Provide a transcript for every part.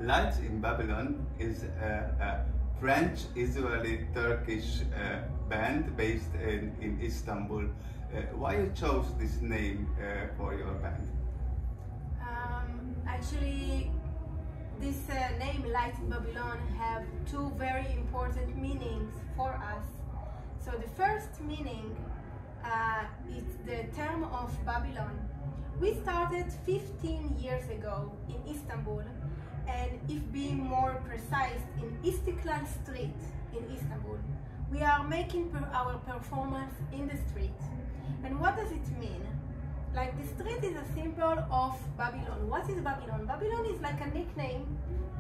Lights in Babylon is a French-Israeli Turkish band based in Istanbul. Why you chose this name for your band? Actually, this name Lights in Babylon have two very important meanings for us. So the first meaning is the term of Babylon. We started 15 years ago in Istanbul, and if being more precise, in Istiklal Street in Istanbul. We are making our performance in the street. And what does it mean? Like, the street is a symbol of Babylon. What is Babylon? Babylon is like a nickname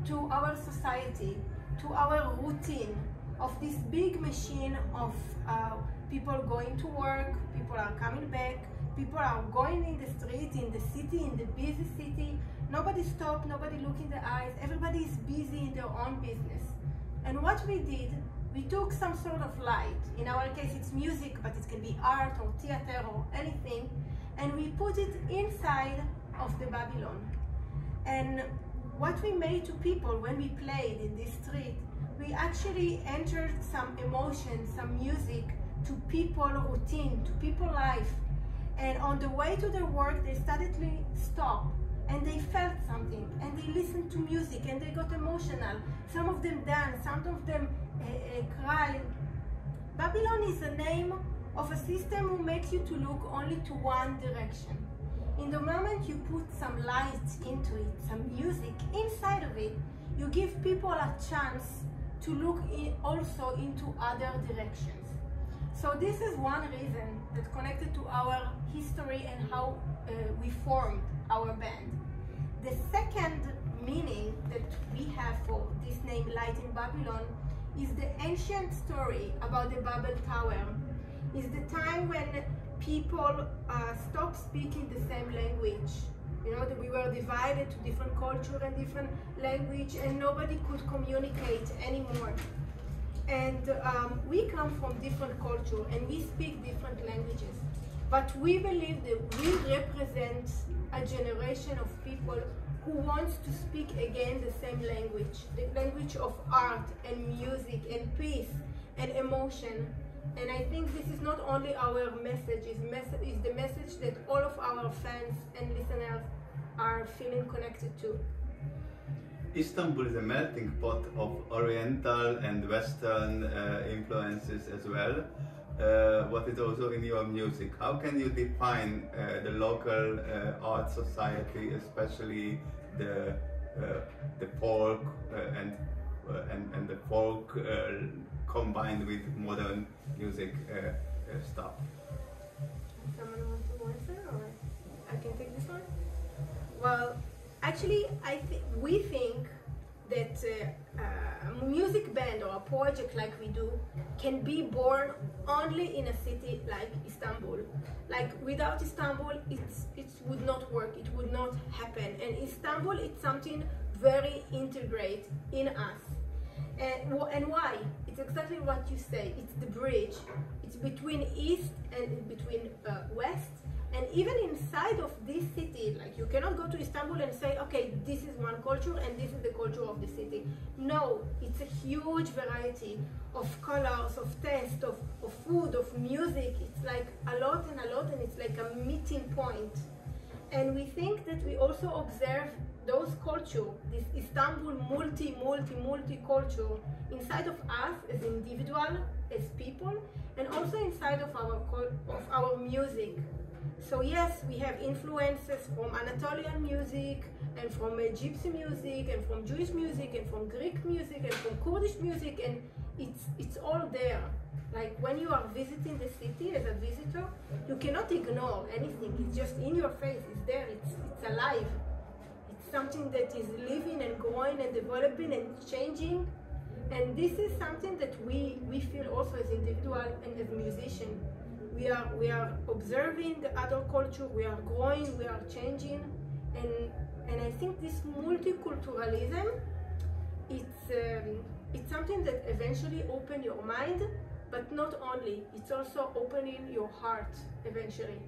to our society, to our routine of this big machine of people going to work, people are coming back, people are going in the street, in the city, in the busy city. Nobody stops, nobody look in the eyes, everybody is busy in their own business. And what we did, we took some sort of light. In our case, it's music, but it can be art or theater or anything. And we put it inside of the Babylon. And what we made to people when we played in this street, we actually entered some emotion, some music to people routine, to people life. And on the way to their work, they suddenly stopped and they felt something and they listened to music and they got emotional. Some of them danced, some of them cried. Babylon is the name of a system who makes you to look only to one direction. In the moment you put some light into it, some music inside of it, you give people a chance to look also into other directions. So this is one reason that connected to our history and how we formed our band. The second meaning that we have for this name Light in Babylon is the ancient story about the Babel Tower. It's the time when people stopped speaking the same language. You know, that we were divided to different culture and different language, and nobody could communicate anymore. And we come from different culture and we speak different languages. But we believe that we represent a generation of people who wants to speak again the same language, the language of art and music and peace and emotion. And I think this is not only our message, it's the message that all of our fans and listeners are feeling connected to. Istanbul is a melting pot of Oriental and Western influences as well. What is also in your music? How can you define the local art society, especially the folk and the folk combined with modern music stuff? Someone want to answer, or I can take this one? Well, actually, we think that a music band or a project like we do can be born only in a city like Istanbul. Like, without Istanbul, it would not work, it would not happen. And Istanbul, it's something very integrate in us. And why? It's exactly what you say. It's the bridge. It's between East and between West. And even inside of this city, like, you cannot go to Istanbul and say, okay, this is one culture and this is the culture of the city. No, it's a huge variety of colors, of taste, of food, of music. It's like a lot, and it's like a meeting point. And we think that we also observe those culture, this Istanbul multi culture inside of us as individual, as people, and also inside of our music. So yes, we have influences from Anatolian music, and from Gypsy music, and from Jewish music, and from Greek music, and from Kurdish music, and it's all there. Like, when you are visiting the city as a visitor, you cannot ignore anything. It's just in your face. It's there. It's alive. It's something that is living and growing and developing and changing. And this is something that we feel also as individual and as musician. We are observing the other culture. We are growing. We are changing. And I think this multiculturalism, it's something that eventually opens your mind. But not only, it's also opening your heart eventually.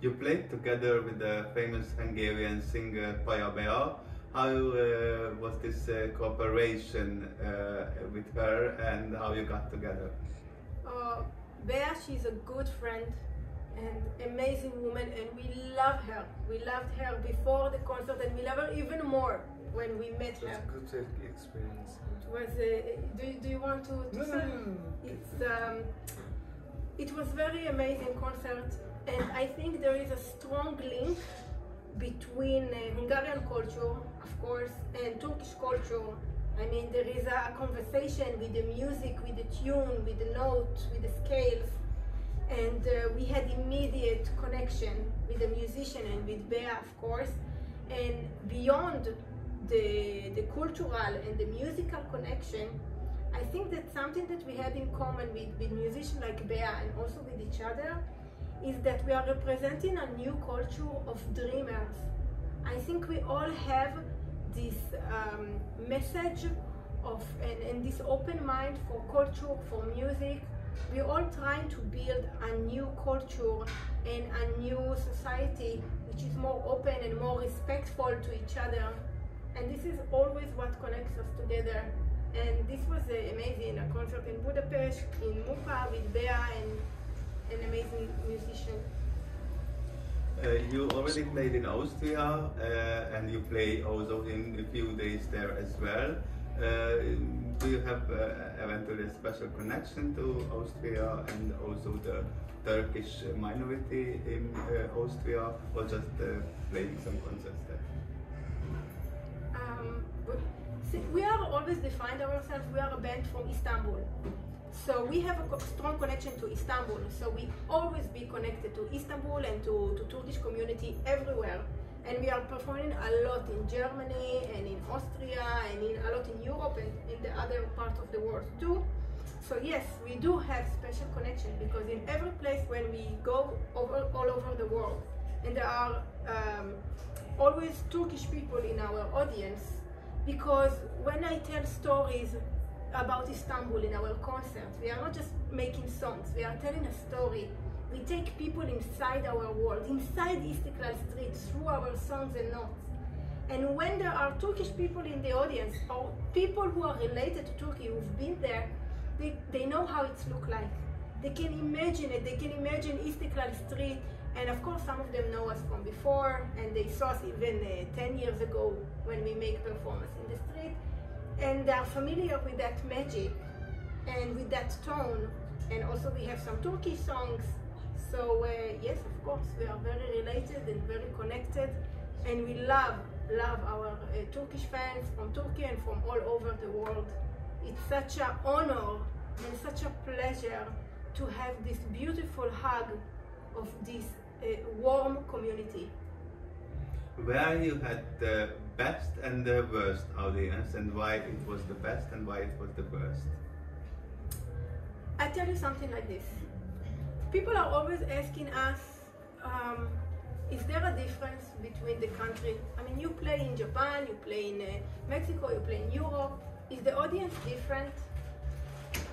You played together with the famous Hungarian singer Paya Bea How was this cooperation with her, and how you got together? Bea, she's a good friend and amazing woman, and we love her. We loved her before the concert, and we love her even more when we met her. It was a good experience. It was. Do you want to say? No. It was very amazing concert, and I think there is a strong link between Hungarian culture, of course, and Turkish culture. I mean, there is a conversation with the music, with the tune, with the notes, with the scales, and we had immediate connection with the musician and with Bea, of course. And beyond the cultural and the musical connection, I think that something that we had in common with musicians like Bea and also with each other is that we are representing a new culture of dreamers. I think we all have this message of and this open mind for culture, for music. We're all trying to build a new culture and a new society which is more open and more respectful to each other. And this is always what connects us together. And this was amazing, a concert in Budapest, in Muka with Bea and an amazing musician. You already played in Austria, and you play also in a few days there as well. Do you have eventually a special connection to Austria and also the Turkish minority in Austria, or just playing some concerts there? We are always defined ourselves, we are a band from Istambul. So we have a strong connection to Istambul. So we always be connected to Istambul and to Turkish community everywhere. And we are performing a lot in Germany and in Austria and a lot in Europe and in the other parts of the world too. So yes, we do have special connection because in every place when we go all over the world, and there are always Turkish people in our audience, because when I tell stories about Istanbul in our concerts, we are not just making songs, we are telling a story. We take people inside our world, inside Istiklal Street, through our songs and notes. And when there are Turkish people in the audience, or people who are related to Turkey, who've been there, they know how it looks like. They can imagine it, they can imagine Istiklal Street, and of course some of them know us from before, and they saw us even 10 years ago when we make performance in the street. And they are familiar with that magic and with that tone. And also we have some Turkish songs. So yes, of course, we are very related and very connected. And we love our Turkish fans from Turkey and from all over the world. It's such an honor and such a pleasure to have this beautiful hug of this warm community. Where you had the best and the worst audience, and why it was the best and why it was the worst? I tell you something like this. People are always asking us, is there a difference between the countries? I mean, you play in Japan, you play in Mexico, you play in Europe. Is the audience different?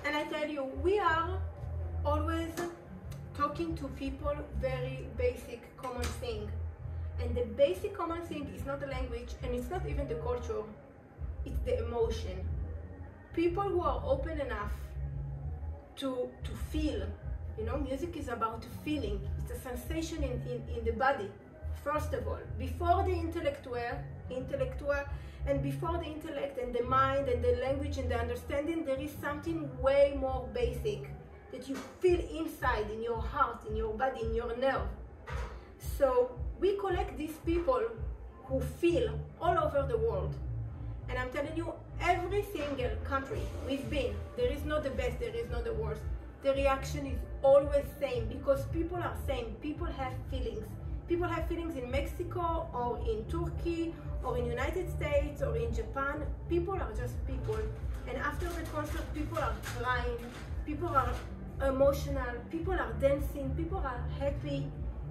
And I tell you, we are always talking to people very basic, common thing. And the basic common thing is not the language, and it's not even the culture, it's the emotion. People who are open enough to feel, you know, music is about feeling. It's a sensation in the body, first of all. Before the intellectual, and before the intellect and the mind and the language and the understanding, there is something way more basic that you feel inside, in your heart, in your body, in your nerve. So we collect these people who feel all over the world. And I'm telling you, every single country we've been, there is not the best, there is not the worst. The reaction is always same, because people are same. People have feelings. People have feelings in Mexico or in Turkey or in United States or in Japan. People are just people. And after the concert, people are crying, people are emotional, people are dancing, people are happy,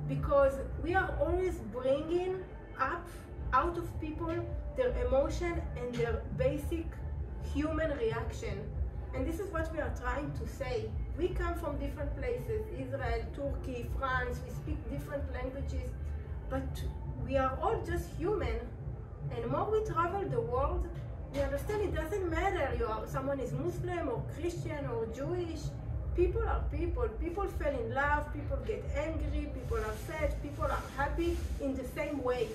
because we are always bringing up out of people their emotion and their basic human reaction. And this is what we are trying to say. We come from different places, Israel, Turkey, France, we speak different languages, but we are all just human, and And more we travel the world, we understand it doesn't matter someone is Muslim or Christian or Jewish. People are people. People fall in love, people get angry, people are sad, people are happy in the same way.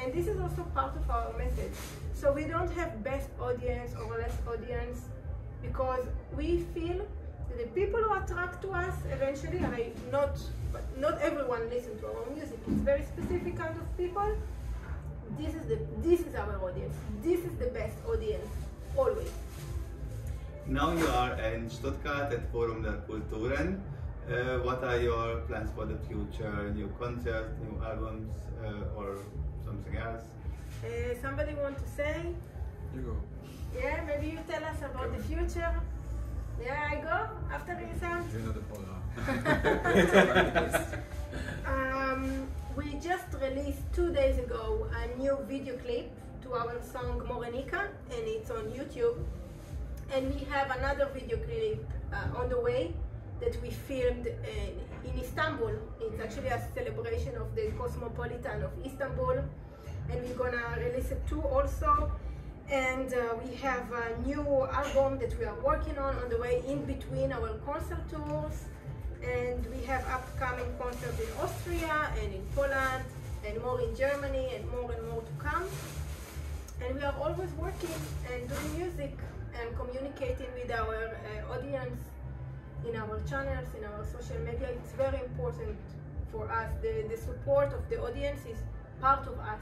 And this is also part of our message. So we don't have best audience or less audience, because we feel that the people who attract to us eventually are not everyone listens to our music. It's very specific kind of people. This is our audience. This is the best audience, always. Now you are in Stuttgart at Forum der Kulturen. What are your plans for the future? New concerts, new albums, or something else? Somebody want to say? You go. Yeah, maybe you tell us about the future. Yeah, I go after you sound. You know the program. We just released 2 days ago a new video clip to our song Morenica, and it's on YouTube. And we have another video clip on the way that we filmed in Istambul. It's actually a celebration of the Cosmopolitan of Istambul, and we're gonna release it too also. And we have a new album that we are working on the way in between our concert tours. And we have upcoming concerts in Austria and in Poland and more in Germany and more to come. And we are always working and doing music and communicating with our audience in our channels, in our social media. It's very important for us. The support of the audience is part of us.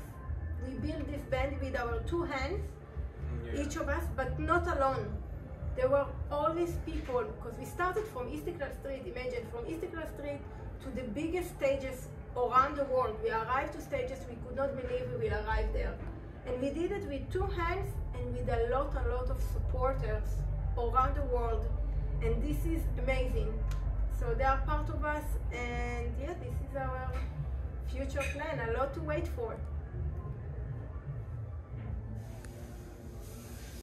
We build this band with our 2 hands, each of us, but not alone. There were always people, because we started from Istambul Street, imagine, from Istambul Street to the biggest stages around the world. We arrived to stages we could not believe we will arrive there. And we did it with 2 hands and with a lot of supporters around the world. And this is amazing. So they are part of us, and yeah, this is our future plan, a lot to wait for.